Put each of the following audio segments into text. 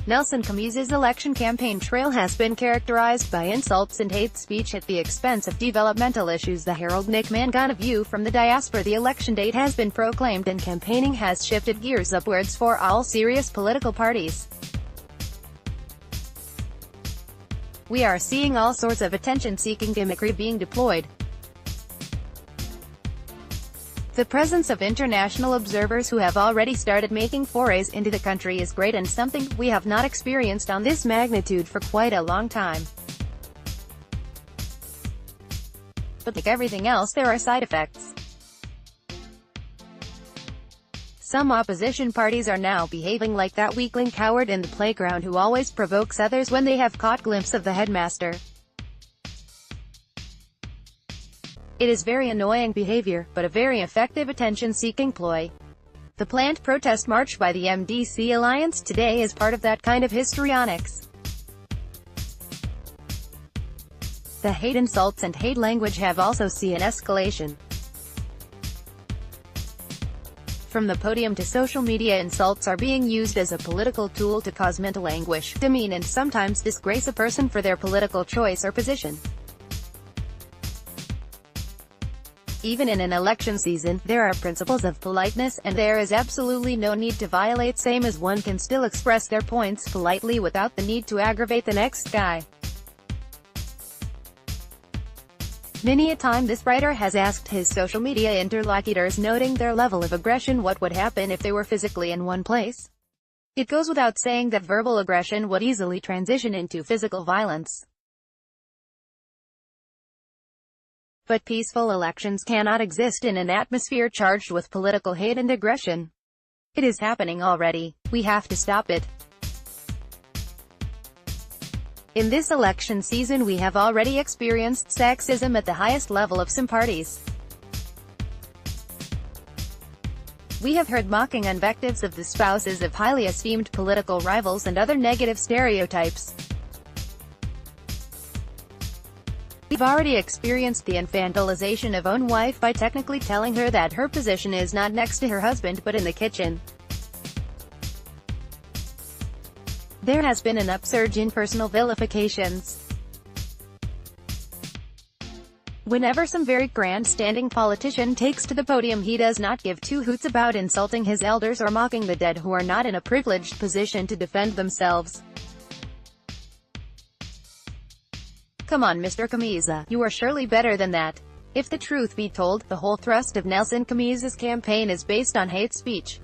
Nelson Chamisa's election campaign trail has been characterized by insults and hate speech at the expense of developmental issues. The Herald Nick Mangwana View from the Diaspora. The election date has been proclaimed and campaigning has shifted gears upwards for all serious political parties. We are seeing all sorts of attention-seeking gimmickry being deployed. The presence of international observers who have already started making forays into the country is great and something we have not experienced on this magnitude for quite a long time. But like everything else, there are side effects. Some opposition parties are now behaving like that weakling coward in the playground who always provokes others when they have caught glimpse of the headmaster. It is very annoying behavior, but a very effective attention-seeking ploy. The planned protest march by the MDC Alliance today is part of that kind of histrionics. The hate insults and hate language have also seen an escalation. From the podium to social media, insults are being used as a political tool to cause mental anguish, demean and sometimes disgrace a person for their political choice or position. Even in an election season, there are principles of politeness, and there is absolutely no need to violate same as one can still express their points politely without the need to aggravate the next guy. Many a time this writer has asked his social media interlocutors, noting their level of aggression, what would happen if they were physically in one place. It goes without saying that verbal aggression would easily transition into physical violence. But peaceful elections cannot exist in an atmosphere charged with political hate and aggression. It is happening already. We have to stop it. In this election season, we have already experienced sexism at the highest level of some parties. We have heard mocking invectives of the spouses of highly esteemed political rivals and other negative stereotypes. We've already experienced the infantilization of own wife by technically telling her that her position is not next to her husband but in the kitchen. There has been an upsurge in personal vilifications. Whenever some very grandstanding politician takes to the podium, he does not give two hoots about insulting his elders or mocking the dead who are not in a privileged position to defend themselves. Come on, Mr. Chamisa, you are surely better than that. If the truth be told, the whole thrust of Nelson Chamisa's campaign is based on hate speech.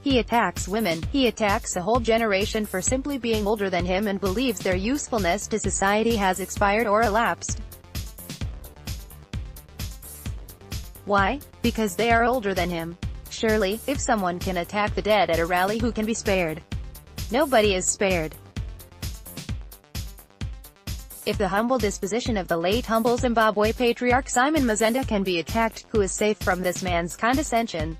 He attacks women, he attacks a whole generation for simply being older than him and believes their usefulness to society has expired or elapsed. Why? Because they are older than him. Surely, if someone can attack the dead at a rally, who can be spared? Nobody is spared. If the humble disposition of the late humble Zimbabwe patriarch Simon Mazenda can be attacked, who is safe from this man's condescension?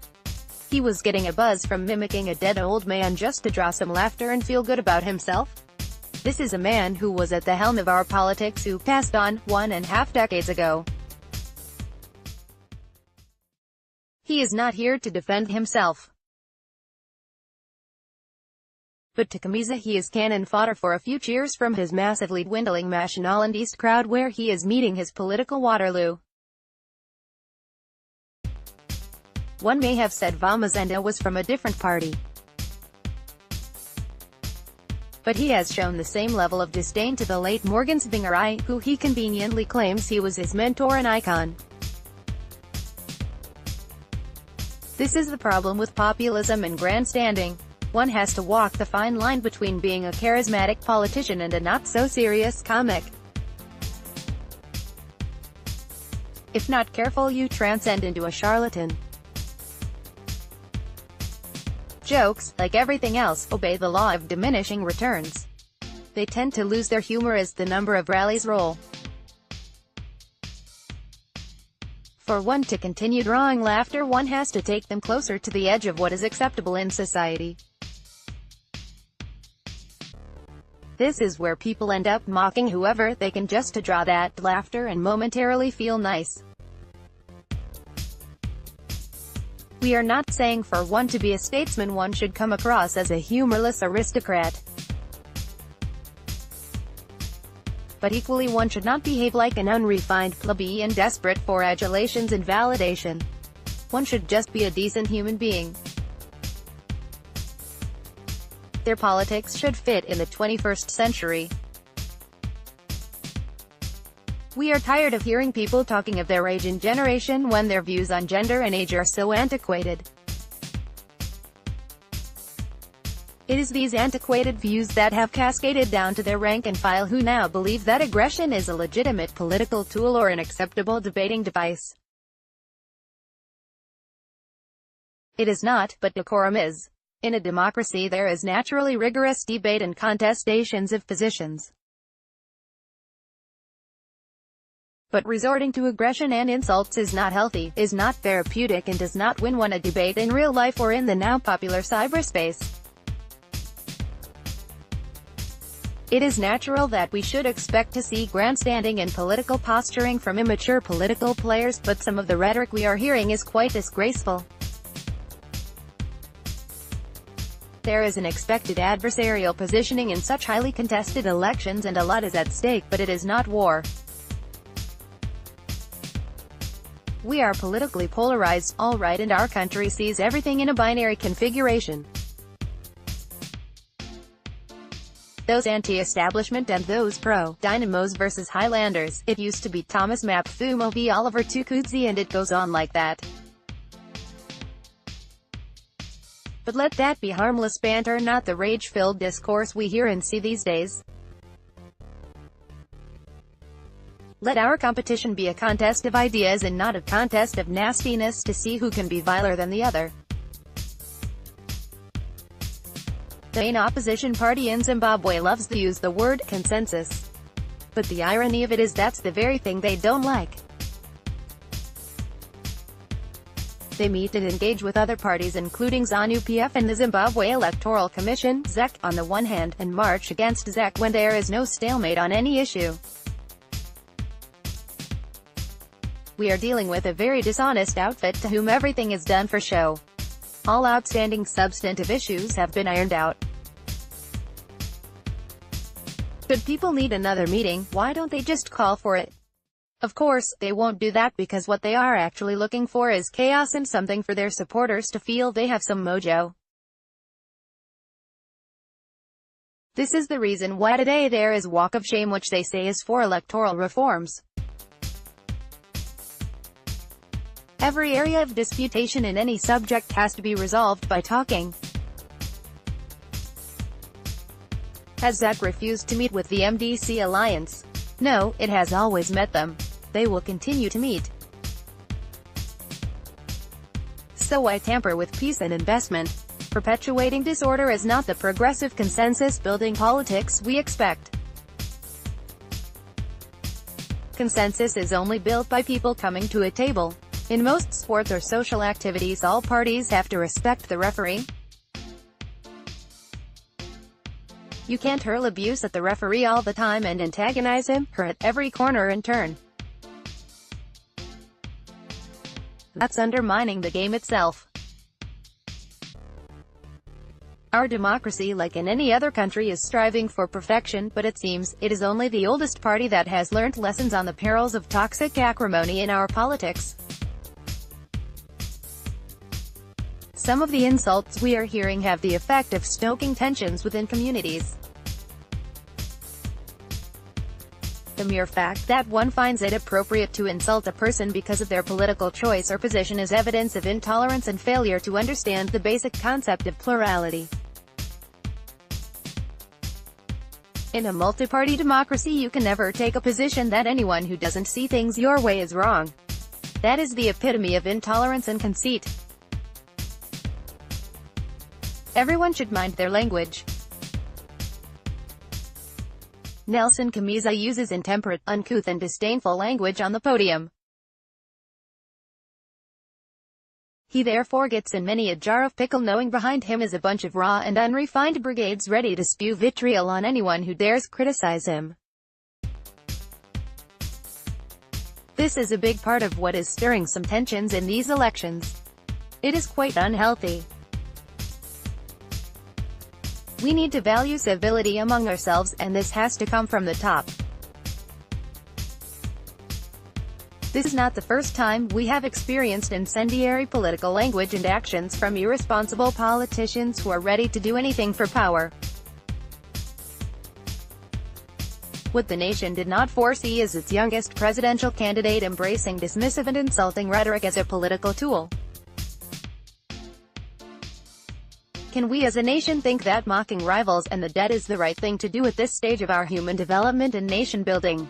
He was getting a buzz from mimicking a dead old man just to draw some laughter and feel good about himself. This is a man who was at the helm of our politics, who passed on 1.5 decades ago. He is not here to defend himself. But to Chamisa, he is cannon fodder for a few cheers from his massively dwindling Mashonaland East crowd, where he is meeting his political Waterloo. One may have said Mazenda was from a different party. But he has shown the same level of disdain to the late Morgan Tsvangirai, who he conveniently claims he was his mentor and icon. This is the problem with populism and grandstanding. One has to walk the fine line between being a charismatic politician and a not-so-serious comic. If not careful, you transcend into a charlatan. Jokes, like everything else, obey the law of diminishing returns. They tend to lose their humor as the number of rallies roll. For one to continue drawing laughter, one has to take them closer to the edge of what is acceptable in society. This is where people end up mocking whoever they can just to draw that laughter and momentarily feel nice. We are not saying for one to be a statesman one should come across as a humorless aristocrat. But equally one should not behave like an unrefined plebeian desperate for adulations and validation. One should just be a decent human being. Their politics should fit in the 21st century. We are tired of hearing people talking of their age and generation when their views on gender and age are so antiquated. It is these antiquated views that have cascaded down to their rank and file who now believe that aggression is a legitimate political tool or an acceptable debating device. It is not, but decorum is. In a democracy there is naturally rigorous debate and contestations of positions. But resorting to aggression and insults is not healthy, is not therapeutic, and does not win one a debate in real life or in the now popular cyberspace. It is natural that we should expect to see grandstanding and political posturing from immature political players, but some of the rhetoric we are hearing is quite disgraceful. There is an expected adversarial positioning in such highly contested elections and a lot is at stake, but it is not war. We are politically polarized, all right, and our country sees everything in a binary configuration. Those anti-establishment and those pro-dynamos versus Highlanders. It used to be Thomas Map Fumo v Oliver Tukudzi and it goes on like that. But let that be harmless banter, not the rage-filled discourse we hear and see these days. Let our competition be a contest of ideas and not a contest of nastiness to see who can be viler than the other. The main opposition party in Zimbabwe loves to use the word consensus. But the irony of it is that's the very thing they don't like. They meet and engage with other parties including ZANU-PF and the Zimbabwe Electoral Commission, ZEC, on the one hand, and march against ZEC when there is no stalemate on any issue. We are dealing with a very dishonest outfit to whom everything is done for show. All outstanding substantive issues have been ironed out. Should people need another meeting, why don't they just call for it? Of course, they won't do that because what they are actually looking for is chaos and something for their supporters to feel they have some mojo. This is the reason why today there is walk of shame which they say is for electoral reforms. Every area of disputation in any subject has to be resolved by talking. Has ZEC refused to meet with the MDC alliance? No, it has always met them. They will continue to meet. So why tamper with peace and investment? Perpetuating disorder is not the progressive consensus-building politics we expect. Consensus is only built by people coming to a table. In most sports or social activities all parties have to respect the referee. You can't hurl abuse at the referee all the time and antagonize him, her at every corner and turn. That's undermining the game itself. Our democracy, like in any other country, is striving for perfection, but it seems it is only the oldest party that has learnt lessons on the perils of toxic acrimony in our politics. Some of the insults we are hearing have the effect of stoking tensions within communities. The mere fact that one finds it appropriate to insult a person because of their political choice or position is evidence of intolerance and failure to understand the basic concept of plurality. In a multi-party democracy you can never take a position that anyone who doesn't see things your way is wrong. That is the epitome of intolerance and conceit. Everyone should mind their language. Nelson Chamisa uses intemperate, uncouth and disdainful language on the podium. He therefore gets in many a jar of pickle knowing behind him is a bunch of raw and unrefined brigades ready to spew vitriol on anyone who dares criticize him. This is a big part of what is stirring some tensions in these elections. It is quite unhealthy. We need to value civility among ourselves, and this has to come from the top. This is not the first time we have experienced incendiary political language and actions from irresponsible politicians who are ready to do anything for power. What the nation did not foresee is its youngest presidential candidate embracing dismissive and insulting rhetoric as a political tool. Can we as a nation think that mocking rivals and the dead is the right thing to do at this stage of our human development and nation building?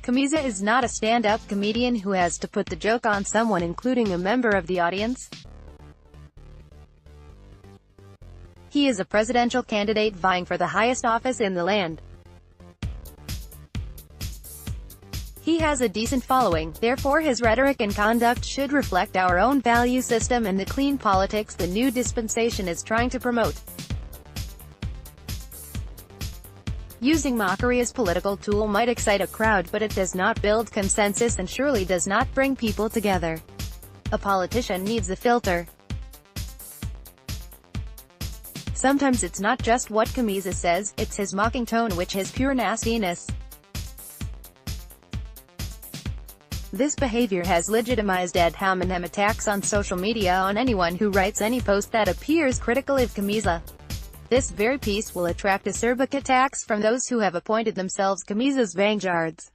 Chamisa is not a stand-up comedian who has to put the joke on someone, including a member of the audience. He is a presidential candidate vying for the highest office in the land. He has a decent following, therefore his rhetoric and conduct should reflect our own value system and the clean politics the new dispensation is trying to promote. Using mockery as political tool might excite a crowd, but it does not build consensus and surely does not bring people together. A politician needs a filter. Sometimes it's not just what Chamisa says, it's his mocking tone which is pure nastiness. This behavior has legitimized ad hominem attacks on social media on anyone who writes any post that appears critical of Chamisa. This very piece will attract acerbic attacks from those who have appointed themselves Chamisa's vanguards.